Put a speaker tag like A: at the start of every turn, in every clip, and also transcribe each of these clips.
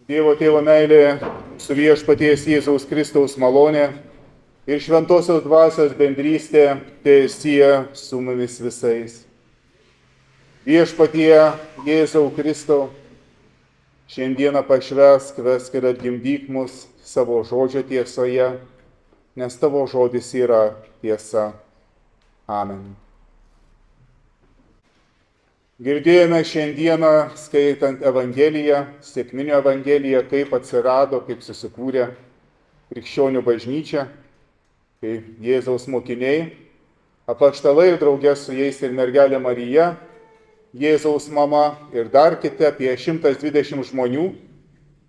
A: Dievo Tėvo meilė, su viešpaties Jėzaus Kristaus malonė ir šventosios dvasios bendrystė teesie su mumis visais. Viešpatie Jėzau Kristau, šiandieną pašvęsk, vesk ir atgimdyk mus savo žodžio tiesoje, nes tavo žodis yra tiesa. Amen. Girdėjome šiandieną, skaitant Evangeliją, Sekminių Evangeliją, kaip atsirado, kaip susikūrė krikščionių bažnyčia, kaip Jėzaus mokiniai, apaštalai ir draugė su jais ir mergelė Marija, Jėzaus mama ir dar kiti apie 120 žmonių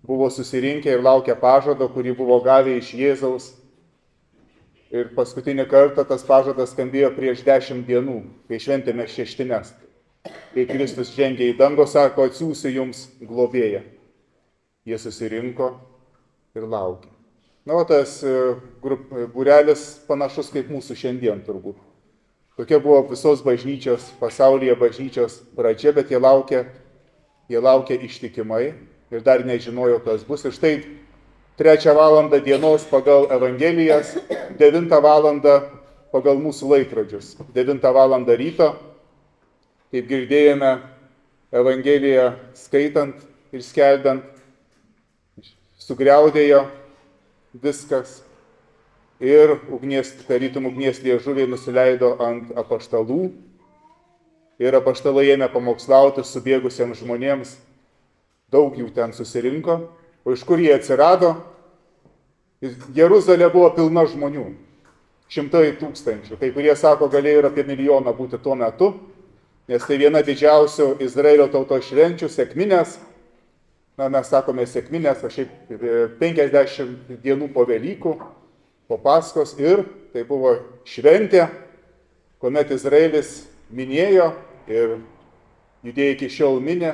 A: buvo susirinkę ir laukę pažado, kurį buvo gavę iš Jėzaus. Ir paskutinį kartą tas pažadas skambėjo prieš 10 dienų, kai šventėme šeštines. Kai Kristus žengė į dangų, sako, atsiųsiu jums globėją. Jie susirinko ir laukė. Na, o tas būrelis panašus kaip mūsų šiandien turbūt. Tokia buvo visos bažnyčios, pasaulyje bažnyčios pradžia, bet jie laukė ištikimai ir dar nežinojo, kas bus. Ir štai 3 valandą dienos pagal Evangelijas, 9 valandą pagal mūsų laikrodžius, 9 valandą ryto. Kaip girdėjome Evangeliją skaitant ir skelbiant, sugriaudėjo viskas ir tarytum ugnies liežuviai nusileido ant apaštalų ir apaštalai ėmė pamokslauti subėgusiems žmonėms. Daug jų ten susirinko, o iš kur jie atsirado? Jeruzalė buvo pilna žmonių, 100 000, kai kurie sako, galėjo ir apie 1 milijoną būti tuo metu. Nes tai viena didžiausių Izraelio tautos švenčių, sekminės. Na, mes sakome sekminės, o šiaip 50 dienų po Velykų, po Paskos. Ir tai buvo šventė, kuomet Izraelis minėjo ir judėjai iki šiol minė,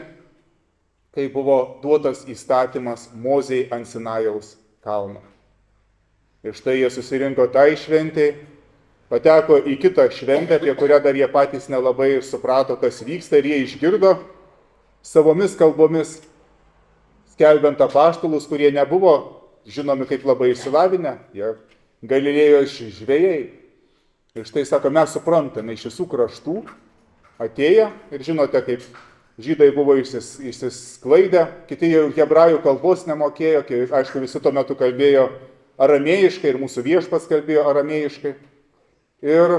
A: kai buvo duotas įstatymas Mozei ant Sinajaus kalno. Ir štai jie susirinko tai šventėj, pateko į kitą šventę, apie kurią dar jie patys nelabai suprato, kas vyksta, ir jie išgirdo savomis kalbomis, skelbiant apaštalus, kurie nebuvo žinomi kaip labai išsilavinę, jie Galilėjos žvejai. Ir štai sako, mes suprantame iš visų kraštų atėję, ir žinote, kaip žydai buvo išsisklaidę, kiti jau hebrajų kalbos nemokėjo, aišku, visi tuo metu kalbėjo aramėjiškai, ir mūsų viešpats kalbėjo aramėjiškai. Ir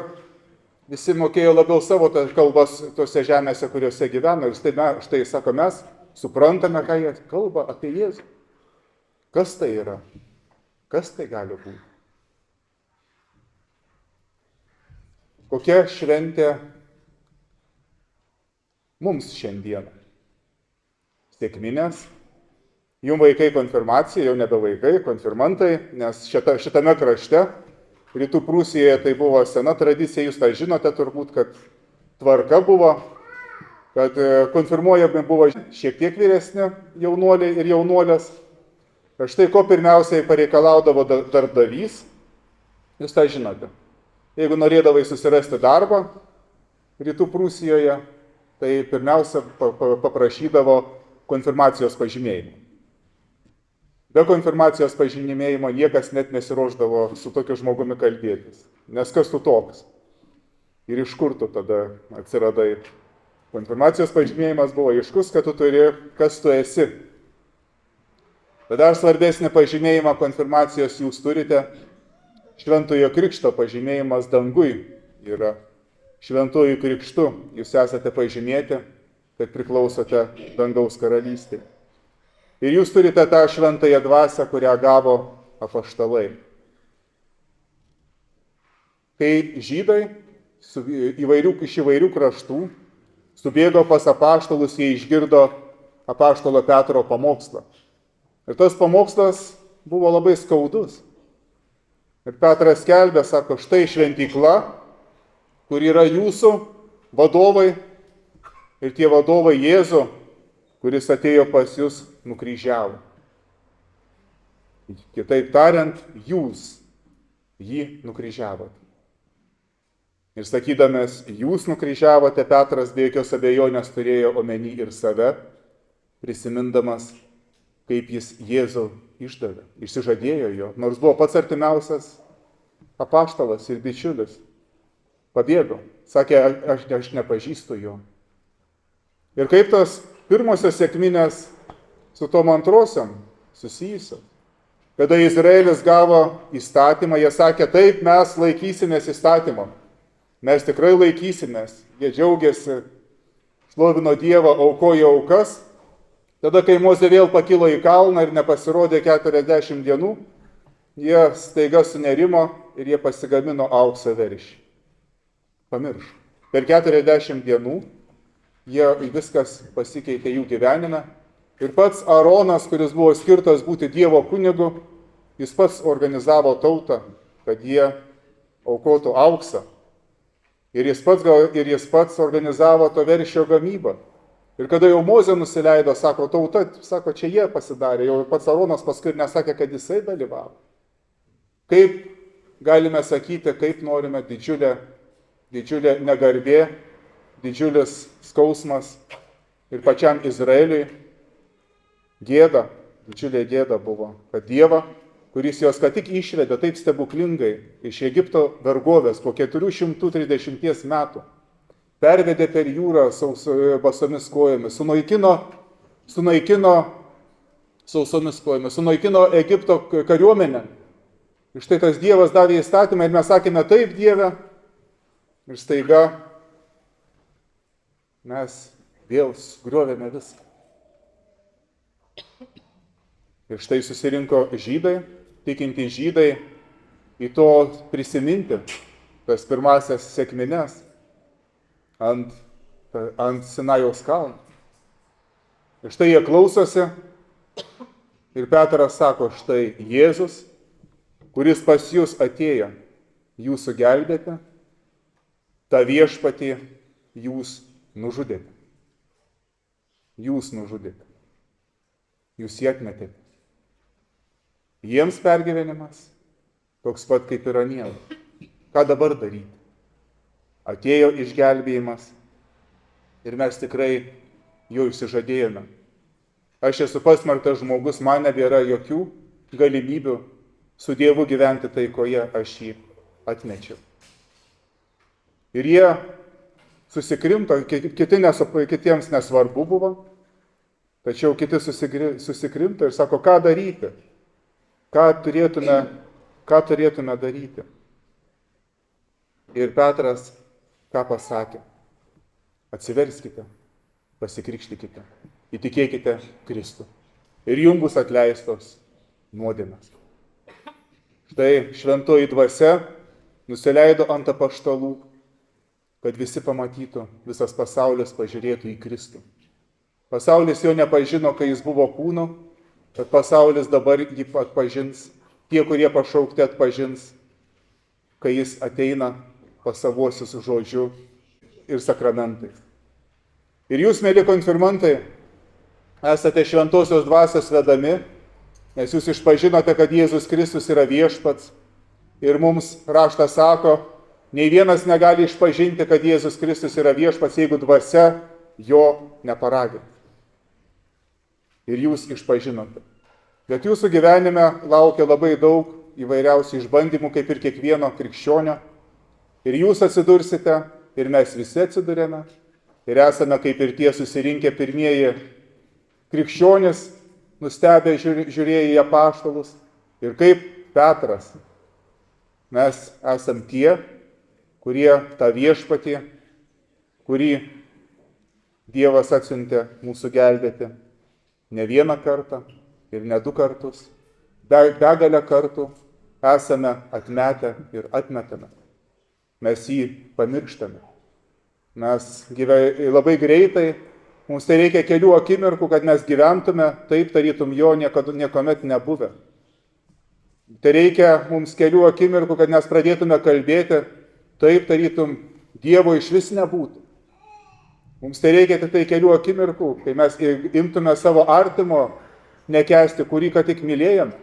A: visi mokėjo labiau savo kalbas tose žemėse, kuriuose gyveno. Ir štai sako, mes suprantame, ką jie kalba apie Jėzų. Kas tai yra? Kas tai gali būti? Kokia šventė mums šiandieną? Sekminės. Jums vaikai konfirmacija, jau nebe vaikai, konfirmantai, nes šitame krašte, Rytų Prūsijoje, tai buvo sena tradicija, jūs tą žinote turbūt, kad tvarka buvo, kad konfirmuojami buvo šiek tiek vyresni jaunuoliai ir jaunuolės. Ir štai ko pirmiausiai pareikalaudavo darbdavys, jūs tą žinote. Jeigu norėdavai susirasti darbą Rytų Prūsijoje, tai pirmiausia paprašydavo konfirmacijos pažymėjimo. Be konfirmacijos pažymėjimo niekas net nesiruošdavo su tokiu žmogumi kalbėtis. Nes kas tu toks? Ir iš kur tu tada atsiradai? Konfirmacijos pažymėjimas buvo aiškus, kad tu turi, kas tu esi. Bet dar svarbesnį pažymėjimą konfirmacijos jūs turite. Šventojo krikšto pažymėjimas dangui yra. Šventojų krikštu jūs esate pažymėti, kad priklausote dangaus karalystei. Ir jūs turite tą šventąją dvasią, kurią gavo apaštalai. Kai žydai iš įvairių kraštų subėgo pas apaštalus, jie išgirdo apaštalo Petro pamokslą. Ir tas pamokslas buvo labai skaudus. Ir Petras skelbė, sako, štai šventykla, kur yra jūsų vadovai, ir tie vadovai Jėzų, kuris atėjo pas jūs, nukryžiavo. Kitaip tariant, jūs jį nukryžiavote. Ir sakydamas, jūs nukryžiavote, Petras be jokios abejonės turėjo omeny ir save, prisimindamas kaip jis Jėzų išdavė, išsižadėjo jo, nors buvo pats artimiausias apaštalas ir bičiulis. Pabėgo, sakė, aš nepažįstu jo. Ir kaip tas pirmosios sekminės su tom antrosiom susijusios. Kada Izraelis gavo įstatymą, jie sakė, taip, mes laikysimės įstatymą. Mes tikrai laikysimės. Jie džiaugiasi, šlovino Dievą, aukojo aukas. Tada, kai Mozė vėl pakilo į kalną ir nepasirodė 40 dienų, jie staiga sunerimo ir jie pasigamino aukso veršį. Pamiršo. Per 40 dienų viskas pasikeitė jų gyvenime. Ir pats Aaronas, kuris buvo skirtas būti Dievo kunigu, jis pats organizavo tautą, kad jie aukotų auksą. Ir jis pats organizavo to veršio gamybą. Ir kada jau Mozė nusileido, sako, tauta, sako, čia jie pasidarė. Jau pats Aaronas paskui nesakė, kad jisai dalyvavo. Kaip galime sakyti, kaip norime didžiulė negarbė, didžiulis skausmas ir pačiam Izraeliui. Gėda, didžiulė gėda buvo, kad Dievą, kuris juos ką tik išvedė taip stebuklingai iš Egipto vergovės po 430 metų, pervedė per jūrą basomis kojomis, sunaikino sausomis kojomis, sunaikino Egipto kariuomenę. Ir štai tas Dievas davė įstatymą ir mes sakėme taip Dieve, ir staiga mes vėl griovėme viską. Ir štai susirinko žydai, tikinti žydai, į to prisiminti tas pirmasias sekmines ant Sinajaus kalno. Ir štai jie klausosi ir Petras sako, štai Jėzus, kuris pas jūs atėjo jūsų gelbėti, tą viešpatį jūs nužudėte. Jūs nužudėte. Jūs jį atmetėte. Jiems pergyvenimas toks pat kaip ir aniems. Ką dabar daryti? Atėjo išgelbėjimas ir mes tikrai jo išsižadėjome. Aš esu pasmerktas žmogus, man nebėra jokių galimybių su Dievu gyventi taikoje, aš jį atmečiau. Ir jie susikrimto, kitiems nesvarbu buvo, tačiau kiti susikrimto ir sako, ką daryti? Ką turėtume daryti? Ir Petras ką pasakė? Atsiverskite, pasikrikštykite, įtikėkite Kristų. Ir jums bus atleistos nuodėmės. Štai šventoji dvasia nusileido ant apaštalų, kad visi pamatytų, visas pasaulis pažiūrėtų į Kristų. Pasaulis jo nepažino, kai jis buvo kūnu, bet pasaulis dabar jį atpažins, tie, kurie pašaukti atpažins, kai jis ateina pas savuosius žodžiu ir sakramentais. Ir jūs, mėly konfirmantai, esate šventosios dvasios vedami, nes jūs išpažinote, kad Jėzus Kristus yra viešpats. Ir mums raštas sako, nei vienas negali išpažinti, kad Jėzus Kristus yra viešpats, jeigu dvasia jo neparagina. Ir jūs išpažinote. Bet jūsų gyvenime laukia labai daug įvairiausių išbandymų, kaip ir kiekvieno krikščionio. Ir jūs atsidursite, ir mes visi atsidurėme. Ir esame kaip ir tie susirinkę pirmieji krikščionys, nustebę žiūrėję į apaštalus. Ir kaip Petras, mes esam tie, kurie tą viešpatį, kurį Dievas atsiuntė mūsų gelbėti, ne vieną kartą ir ne 2 kartus, begalę kartų esame atmetę ir atmetame. Mes jį pamirštame. Mes labai greitai, mums tai reikia kelių akimirkų, kad mes gyventume taip, tarytum jo niekuomet nebuvę. Tai reikia mums kelių akimirkų, kad mes pradėtume kalbėti taip, tarytum Dievo išvis nebūtų. Mums tai reikia tik tai kelių akimirkų, kai mes imtume savo artimo nekęsti, kurį ką tik mylėjome.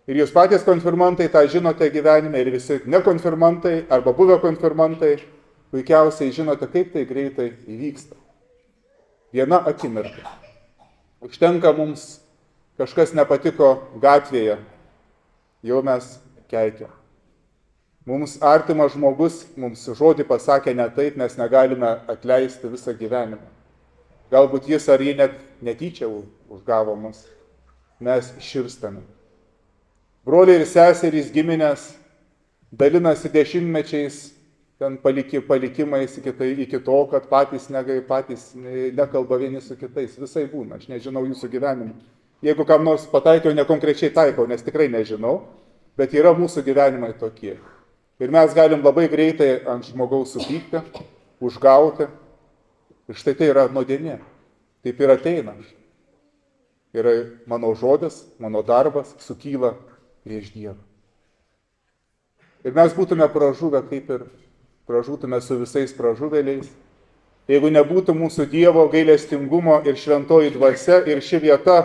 A: Ir jūs patys konfirmantai tą žinote gyvenime ir visi nekonfirmantai arba buvę konfirmantai puikiausiai žinote, kaip tai greitai įvyksta. Viena akimirka. Užtenka mums, kažkas nepatiko gatvėje, jau mes keikiam. Mums artimas žmogus, mums žodį pasakė ne taip, mes negalime atleisti visą gyvenimą. Galbūt jis ar jį net netyčia užgavo mus. Mes širstame. Broliai ir seserys giminės dalinasi dešimtmečiais, ten palikimais iki to, kad patys nekalba vieni su kitais. Visai būna, aš nežinau jūsų gyvenimą. Jeigu kam nors pataikiau, nekonkrečiai taikau, nes tikrai nežinau, bet yra mūsų gyvenimai tokie. Ir mes galim labai greitai ant žmogaus supykti, užgauti. Ir štai tai yra nuodėmė. Taip ir ateina. Ir mano žodis, mano darbas sukyla prieš Dievą. Ir mes būtume pražuvę, kaip ir pražūtume su visais pražuvėliais. Jeigu nebūtų mūsų Dievo gailestingumo ir šventoji dvasia ir ši vieta,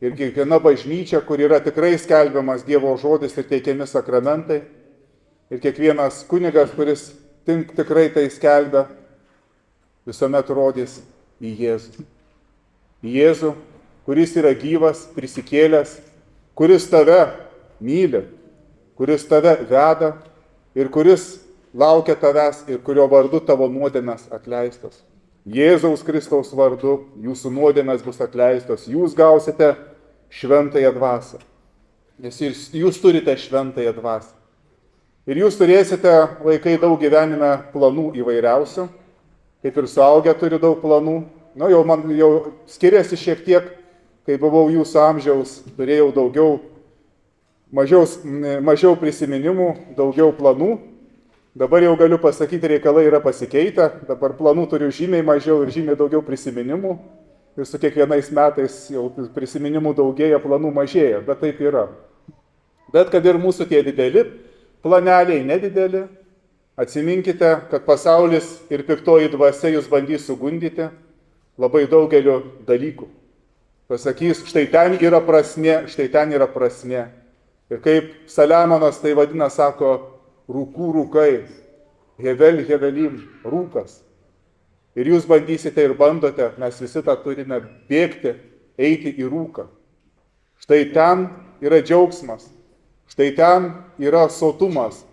A: ir kiekviena bažnyčia, kur yra tikrai skelbiamas Dievo žodis ir teikiami sakramentai, ir kiekvienas kunigas, kuris tikrai tai skelbia, visuomet rodys į Jėzų. Į Jėzų, kuris yra gyvas, prisikėlęs, kuris tave myli, kuris tave veda ir kuris laukia tavęs ir kurio vardu tavo nuodėmės atleistos. Jėzaus Kristaus vardu jūsų nuodėmės bus atleistos, jūs gausite šventąją dvasią. Nes jūs turite šventąją dvasią. Ir jūs turėsite vaikai daug gyvenime planų įvairiausių, kaip ir suaugę turi daug planų. Man jau skiriasi šiek tiek, kai buvau jūsų amžiaus, turėjau mažiau prisiminimų, daugiau planų. Dabar jau galiu pasakyti, reikalai yra pasikeitę, dabar planų turiu žymiai mažiau ir žymiai daugiau prisiminimų. Ir su kiekvienais metais jau prisiminimų daugėja, planų mažėja, bet taip yra. Bet kad ir mūsų tie dideli planeliai nedideli, atsiminkite, kad pasaulis ir piktoji dvasia jūs bandys sugundyti labai daugeliu dalykų. Pasakys, štai ten yra prasmė, štai ten yra prasmė. Ir kaip Saliamonas tai vadina, sako, rūkų rūkai, hevelim, rūkas. Ir jūs bandysite ir bandote, mes visi tą turime bėgti, eiti į rūką. Štai ten yra džiaugsmas, štai ten yra sotumas,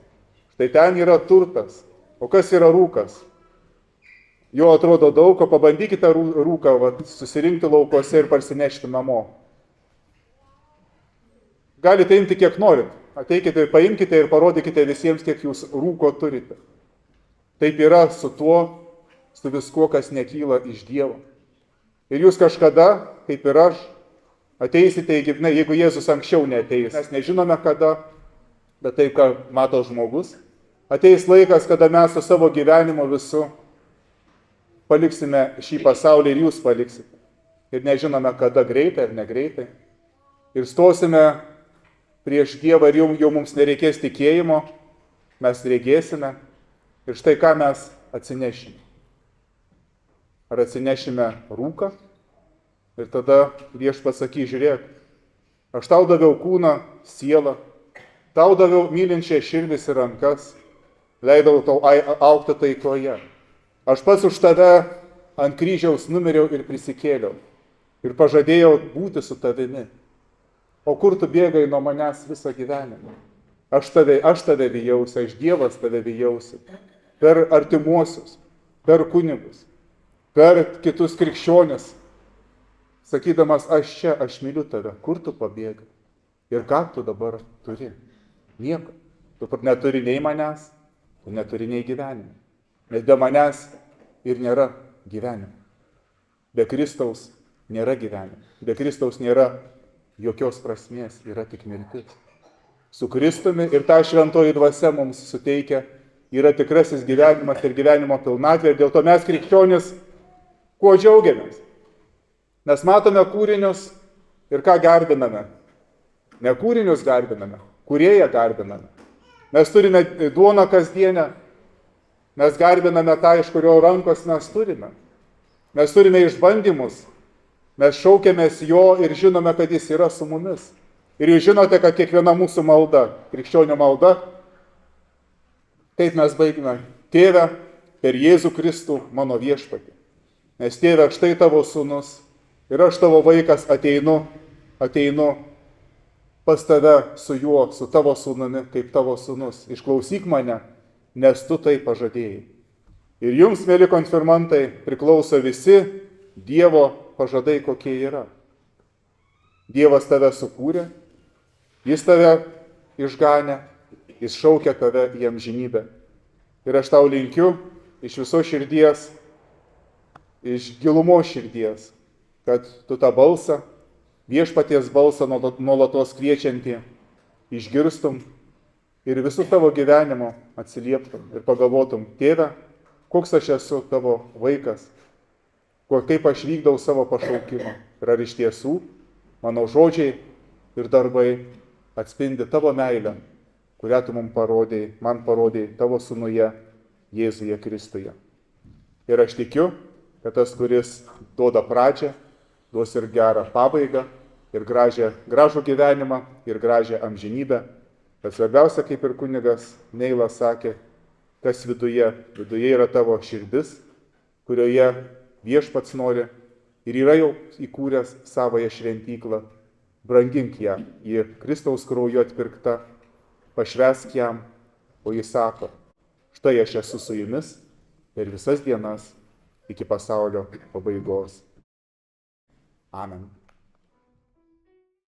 A: štai ten yra turtas. O kas yra rūkas? Jo atrodo daug, o pabandykite rūką susirinkti laukuose ir parsinešti namo. Galite imti kiek norit. Ateikite, paimkite ir parodykite visiems, kiek jūs rūko turite. Taip yra su tuo, su viskuo, kas nekyla iš Dievo. Ir jūs kažkada, kaip ir aš, ateisite į gyvenimą, jeigu Jėzus anksčiau neateis. Mes nežinome kada, bet taip, ką mato žmogus. Ateis laikas, kada mes su savo gyvenimu visu paliksime šį pasaulį ir jūs paliksite. Ir nežinome kada, greitai ar negreitai. Ir stosime prieš Dievą ir jau mums nereikės tikėjimo, mes regėsime. Ir štai ką mes atsinešime. Ar atsinešime rūką? Ir tada Viešpats sakys, žiūrėk, aš tau daviau kūną, sielą, tau daviau mylinčią širdis ir rankas, leidau tau augti taikoje. Aš pats už tave ant kryžiaus numiriau ir prisikėliau ir pažadėjau būti su tavimi. O kur tu bėgai nuo manęs visą gyvenimą? Aš tave vijausi, aš Dievas tave vijausi. Per artimuosius, per kunigus, per kitus krikščionis. Sakydamas, aš myliu tave, kur tu pabėgai? Ir ką tu dabar turi? Nieko. Tu neturi nei manęs, tu neturi nei gyvenimo. Nes be manęs ir nėra gyvenimo. Be Kristaus nėra gyvenimo. Be Kristaus nėra jokios prasmės, yra tik mirtis. Su Kristumi ir ta šventoji dvasia mums suteikia, yra tikrasis gyvenimas ir gyvenimo pilnatvė. Ir dėl to mes krikščionys kuo džiaugiamės. Mes matome kūrinius ir ką garbiname. Ne kūrinius garbiname, kūrėją garbiname. Mes turime duoną kasdienę. Mes garbiname tą, iš kurio rankos mes turime. Mes turime išbandymus. Mes šaukiamės jo ir žinome, kad jis yra su mumis. Ir jūs žinote, kad kiekviena mūsų malda, krikščionio malda, kaip mes baigime, Tėve, per Jėzų Kristų mano viešpatį. Nes Tėve, štai tavo sūnus ir aš tavo vaikas ateinu ateinu pas tave su juo, su tavo sūnumi, kaip tavo sūnus. Išklausyk mane, nes tu tai pažadėjai. Ir jums, mėly konfirmantai, priklauso visi Dievo pažadai, kokie yra. Dievas tave sukūrė, jis tave išganė, jis šaukia tave į amžinybę. Ir aš tau linkiu iš viso širdies, iš gilumos širdies, kad tu tą balsą, viešpaties balsą nuolatos kviečiantį, išgirstum ir visų tavo gyvenimo atsilieptum ir pagalvotum, tėve, koks aš esu tavo vaikas, kaip aš vykdau savo pašaukimą. Ir ar iš tiesų mano žodžiai ir darbai atspindi tavo meilę, kurią tu man parodėjai tavo sūnuje Jėzuje Kristuje. Ir aš tikiu, kad tas, kuris duoda pradžią, duos ir gerą pabaigą, ir gražų gyvenimą, ir gražią amžinybę. Bet svarbiausia, kaip ir kunigas Neilas sakė, kas viduje yra tavo širdis, kurioje viešpats nori ir yra jau įkūręs savąją šventyklą. Brangink ją, ji Kristaus krauju atpirkta, pašvęsk jam, o jis sako, štai aš esu su jumis per visas dienas iki pasaulio pabaigos. Amen.